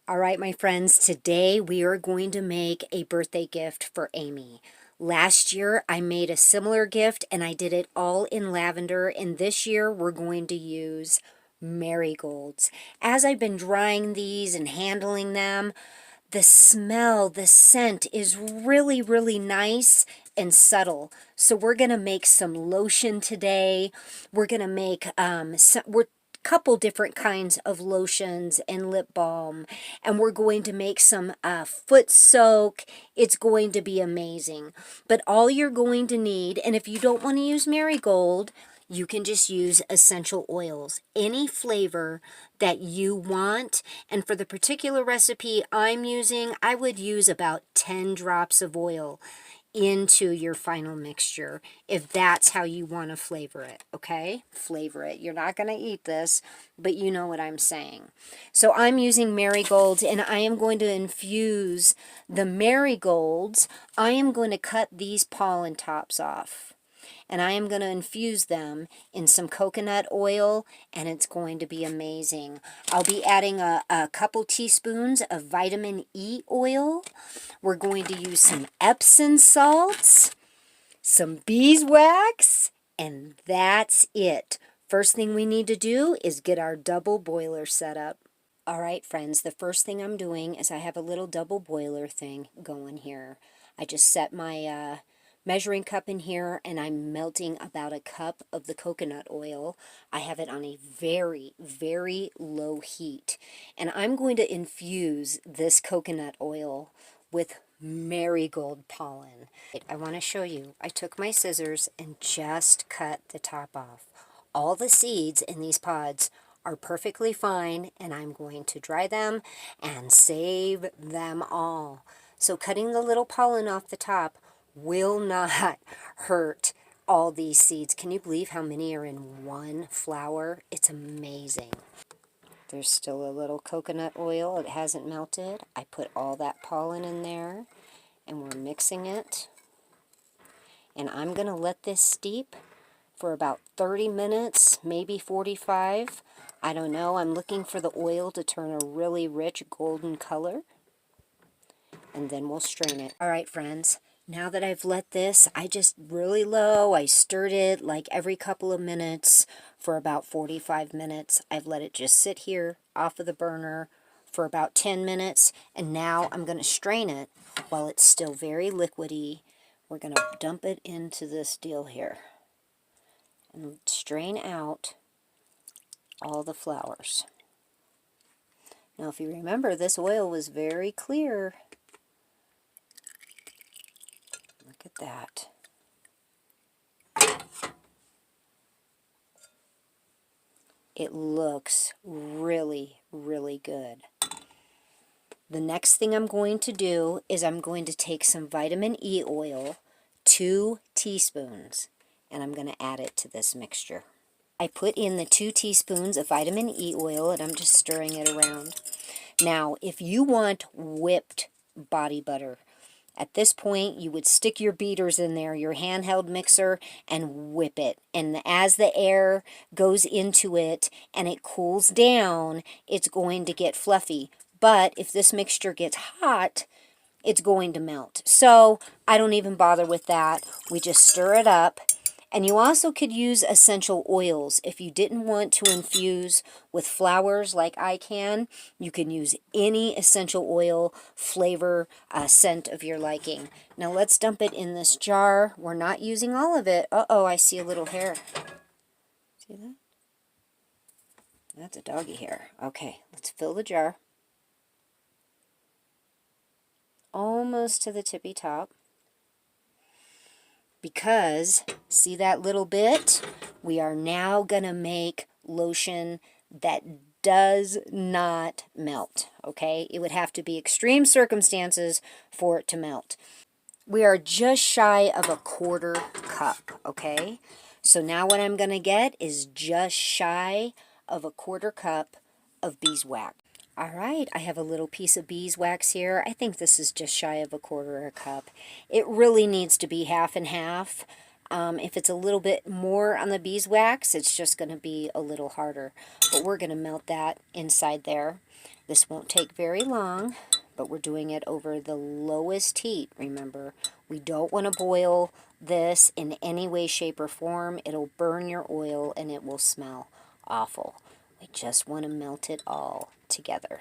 All right, my friends, today we are going to make a birthday gift for Amy. Last year I made a similar gift and I did it all in lavender, and this year we're going to use marigolds. As I've been drying these and handling them, the smell, the scent is really, really nice and subtle. So we're going to make some lotion today. We're going to make we're couple different kinds of lotions and lip balm, and we're going to make some foot soak. It's going to be amazing. But all you're going to need, and if you don't want to use marigold, you can just use essential oils, any flavor that you want. And for the particular recipe I'm using, I would use about 10 drops of oil into your final mixture if that's how you want to flavor it, okay? Flavor it. You're not going to eat this, but you know what I'm saying. So I'm using marigolds, and I am going to infuse the marigolds. I am going to cut these pollen tops off, and I am going to infuse them in some coconut oil, and it's going to be amazing. I'll be adding a couple teaspoons of vitamin E oil. We're going to use some Epsom salts, some beeswax, and that's it. First thing we need to do is get our double boiler set up. All right, friends, the first thing I'm doing is I have a little double boiler thing going here. I just set my measuring cup in here, and I'm melting about a cup of the coconut oil. I have it on a very, very low heat, and I'm going to infuse this coconut oil with marigold pollen. I want to show you. I took my scissors and just cut the top off. All the seeds in these pods are perfectly fine, and I'm going to dry them and save them all. So cutting the little pollen off the top will not hurt all these seeds. Can you believe how many are in one flower? It's amazing. There's still a little coconut oil. It hasn't melted. I put all that pollen in there, and we're mixing it. And I'm going to let this steep for about 30 minutes, maybe 45. I don't know. I'm looking for the oil to turn a really rich golden color, and then we'll strain it. All right, friends. Now that I've let this, I just really low, I stirred it like every couple of minutes for about 45 minutes. I've let it just sit here off of the burner for about 10 minutes, and now I'm going to strain it while it's still very liquidy. We're going to dump it into this deal here and strain out all the flowers. Now, if you remember, this oil was very clear. Look at that. It looks really, really good. The next thing I'm going to do is I'm going to take some vitamin E oil, 2 teaspoons, and I'm going to add it to this mixture. I put in the 2 teaspoons of vitamin E oil, and I'm just stirring it around. Now, if you want whipped body butter, at this point, you would stick your beaters in there, your handheld mixer, and whip it. And as the air goes into it and it cools down, it's going to get fluffy. But if this mixture gets hot, it's going to melt. So I don't even bother with that. We just stir it up. And you also could use essential oils. If you didn't want to infuse with flowers like I can, you can use any essential oil, flavor, scent of your liking. Now let's dump it in this jar. We're not using all of it. Uh-oh, I see a little hair. See that? That's a doggy hair. Okay, let's fill the jar. Almost to the tippy top. Because, see that little bit? We are now going to make lotion that does not melt, okay? It would have to be extreme circumstances for it to melt. We are just shy of a 1/4 cup, okay? So now what I'm going to get is just shy of a 1/4 cup of beeswax. All right, I have a little piece of beeswax here. I think this is just shy of a 1/4 cup. It really needs to be half and half. If it's a little bit more on the beeswax, it's just going to be a little harder. But we're going to melt that inside there. This won't take very long, but we're doing it over the lowest heat, remember. We don't want to boil this in any way, shape, or form. It'll burn your oil and it will smell awful. We just want to melt it all together.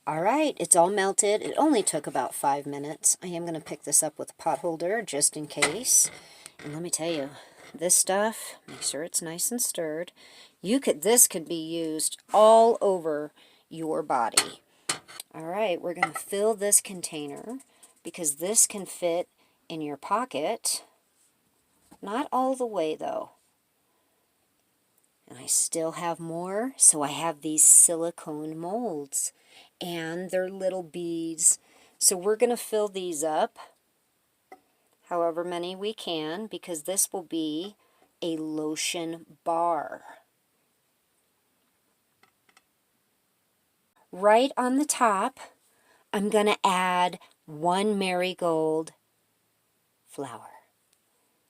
All right, it's all melted. It only took about 5 minutes. I am going to pick this up with a pot holder just in case. And let me tell you, this stuff, make sure it's nice and stirred. This could be used all over your body. All right, we're going to fill this container because this can fit in your pocket. Not all the way though. And I still have more, so I have these silicone molds. And they're little beads. So we're going to fill these up, however many we can, because this will be a lotion bar. Right on the top, I'm going to add 1 marigold flower.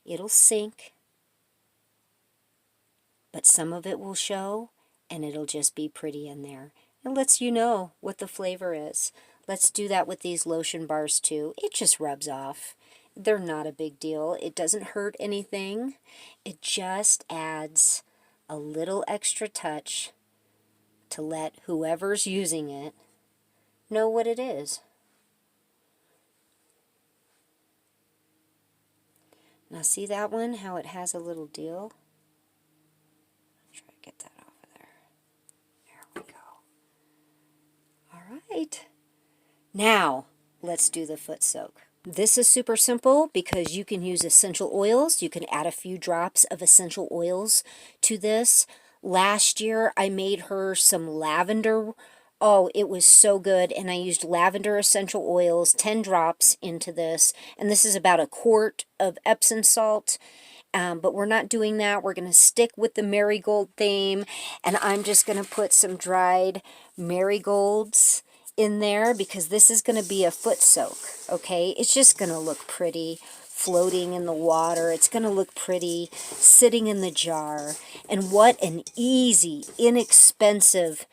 It'll sink, but some of it will show, and it'll just be pretty in there. It lets you know what the flavor is. Let's do that with these lotion bars too. It just rubs off. They're not a big deal. It doesn't hurt anything. It just adds a little extra touch to let whoever's using it know what it is. Now see that one, how it has a little deal? Try to get that off of there. There we go. All right. Now, let's do the foot soak. This is super simple because you can use essential oils. You can add a few drops of essential oils to this. Last year, I made her some lavender. Oh, it was so good. And I used lavender essential oils, 10 drops into this. And this is about 1 quart of Epsom salt. But we're not doing that. We're going to stick with the marigold theme. And I'm just going to put some dried marigolds in there because this is going to be a foot soak, okay? It's just going to look pretty floating in the water. It's going to look pretty sitting in the jar. And what an easy, inexpensive,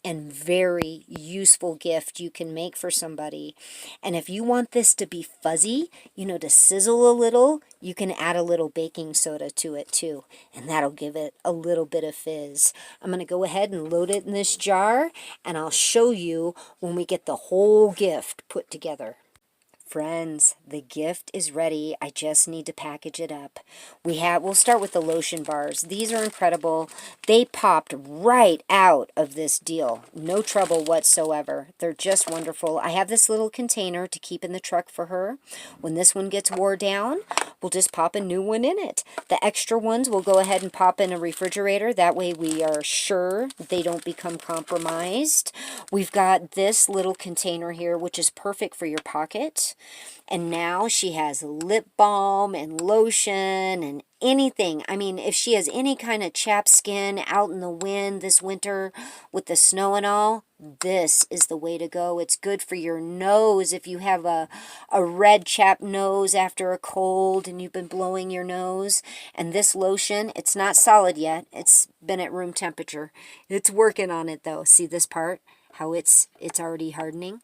and very useful gift you can make for somebody. And if you want this to be fuzzy, you know, to sizzle a little, you can add a little baking soda to it too. And that'll give it a little bit of fizz. I'm going to go ahead and load it in this jar, and I'll show you when we get the whole gift put together. Friends, the gift is ready. I just need to package it up. We'll start with the lotion bars. These are incredible. They popped right out of this deal. No trouble whatsoever. They're just wonderful. I have this little container to keep in the truck for her. When this one gets wore down, we'll just pop a new one in it. The extra ones we'll go ahead and pop in a refrigerator. That way we are sure they don't become compromised. We've got this little container here, which is perfect for your pocket. And now she has lip balm and lotion and anything. I mean, if she has any kind of chapped skin out in the wind this winter with the snow and all, this is the way to go. It's good for your nose if you have a red chapped nose after a cold and you've been blowing your nose. And this lotion, it's not solid yet. It's been at room temperature. It's working on it though. See this part? How it's already hardening?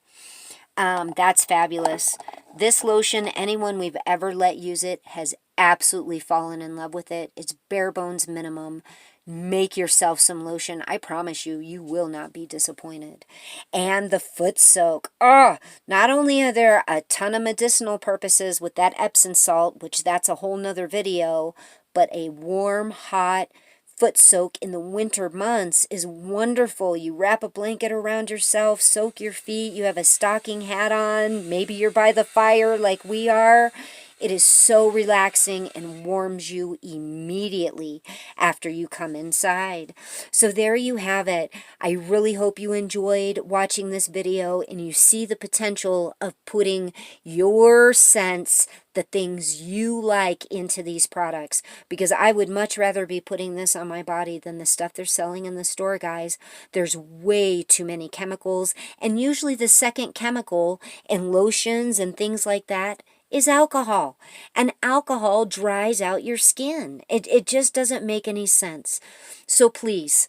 That's fabulous. This lotion, anyone we've ever let use it has absolutely fallen in love with it. It's bare bones minimum. Make yourself some lotion. I promise you, you will not be disappointed. And the foot soak. Oh, not only are there a ton of medicinal purposes with that Epsom salt, which that's a whole nother video, but a warm, hot foot soak in the winter months is wonderful. You wrap a blanket around yourself, soak your feet, you have a stocking hat on, maybe you're by the fire like we are. It is so relaxing and warms you immediately after you come inside. So there you have it. I really hope you enjoyed watching this video and you see the potential of putting your scents, the things you like, into these products, because I would much rather be putting this on my body than the stuff they're selling in the store, guys. There's way too many chemicals, and usually the second chemical in lotions and things like that is alcohol. And alcohol dries out your skin. It just doesn't make any sense. So please,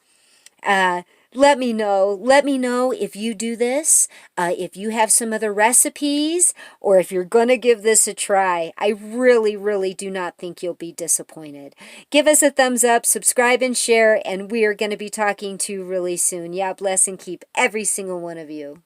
uh, let me know. Let me know if you do this, if you have some other recipes, or if you're going to give this a try. I really, really do not think you'll be disappointed. Give us a thumbs up, subscribe, and share, and we are going to be talking to you really soon. Yeah, bless and keep every single one of you.